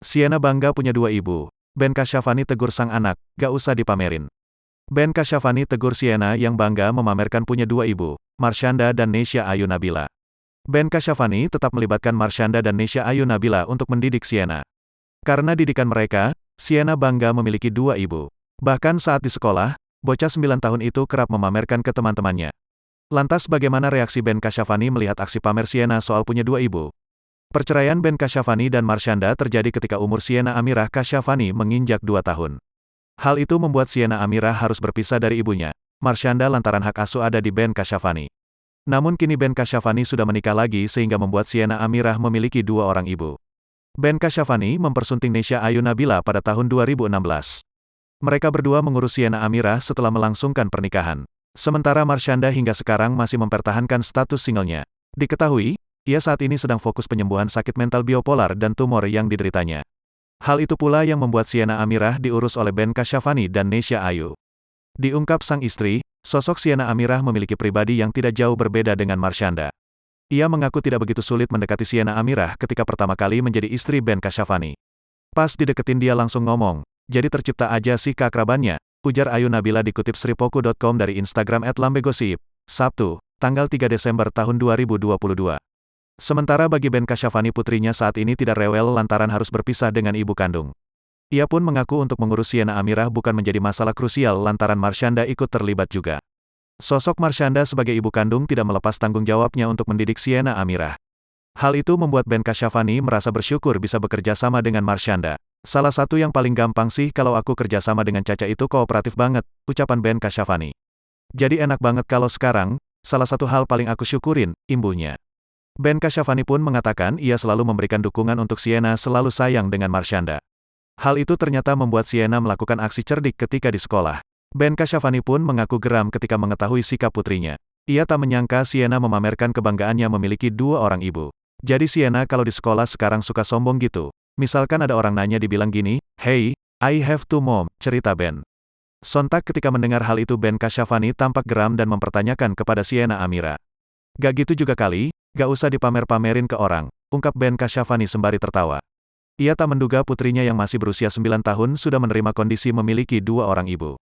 Sienna bangga punya dua ibu. Ben Kasyafani tegur sang anak, gak usah dipamerin. Ben Kasyafani tegur Sienna yang bangga memamerkan punya dua ibu, Marshanda dan Nesya Ayu Nabila. Ben Kasyafani tetap melibatkan Marshanda dan Nesya Ayu Nabila untuk mendidik Sienna. Karena didikan mereka, Sienna bangga memiliki dua ibu. Bahkan saat di sekolah, bocah 9 tahun itu kerap memamerkan ke teman-temannya. Lantas bagaimana reaksi Ben Kasyafani melihat aksi pamer Sienna soal punya dua ibu? Perceraian Ben Kasyafani dan Marshanda terjadi ketika umur Sienna Amirah Kasyafani menginjak 2 tahun. Hal itu membuat Sienna Amirah harus berpisah dari ibunya, Marshanda lantaran hak asuh ada di Ben Kasyafani. Namun kini Ben Kasyafani sudah menikah lagi sehingga membuat Sienna Amirah memiliki dua orang ibu. Ben Kasyafani mempersunting Nesya Ayu Nabila pada tahun 2016. Mereka berdua mengurus Sienna Amirah setelah melangsungkan pernikahan. Sementara Marshanda hingga sekarang masih mempertahankan status singlenya. Diketahui, ia saat ini sedang fokus penyembuhan sakit mental bipolar dan tumor yang dideritanya. Hal itu pula yang membuat Sienna Amirah diurus oleh Ben Kasyafani dan Nesya Ayu. Diungkap sang istri, sosok Sienna Amirah memiliki pribadi yang tidak jauh berbeda dengan Marshanda. Ia mengaku tidak begitu sulit mendekati Sienna Amirah ketika pertama kali menjadi istri Ben Kasyafani. Pas dideketin dia langsung ngomong, jadi tercipta aja sih keakrabannya, ujar Ayu Nabila dikutip sripoku.com dari Instagram @lambegosip, Sabtu, tanggal 3 Desember tahun 2022. Sementara bagi Ben Kasyafani putrinya saat ini tidak rewel lantaran harus berpisah dengan ibu kandung. Ia pun mengaku untuk mengurus Sienna Amirah bukan menjadi masalah krusial lantaran Marshanda ikut terlibat juga. Sosok Marshanda sebagai ibu kandung tidak melepas tanggung jawabnya untuk mendidik Sienna Amirah. Hal itu membuat Ben Kasyafani merasa bersyukur bisa bekerja sama dengan Marshanda. Salah satu yang paling gampang sih kalau aku kerja sama dengan Caca itu kooperatif banget, ucapan Ben Kasyafani. Jadi enak banget kalau sekarang, salah satu hal paling aku syukurin, imbunya. Ben Kasyafani pun mengatakan ia selalu memberikan dukungan untuk Sienna selalu sayang dengan Marshanda. Hal itu ternyata membuat Sienna melakukan aksi cerdik ketika di sekolah. Ben Kasyafani pun mengaku geram ketika mengetahui sikap putrinya. Ia tak menyangka Sienna memamerkan kebanggaannya memiliki dua orang ibu. Jadi Sienna kalau di sekolah sekarang suka sombong gitu. Misalkan ada orang nanya dibilang gini, "Hey, I have two mom," cerita Ben. Sontak ketika mendengar hal itu Ben Kasyafani tampak geram dan mempertanyakan kepada Sienna Amirah. Gak gitu juga kali, gak usah dipamer-pamerin ke orang, ungkap Ben Kasyafani sembari tertawa. Ia tak menduga putrinya yang masih berusia 9 tahun sudah menerima kondisi memiliki dua orang ibu.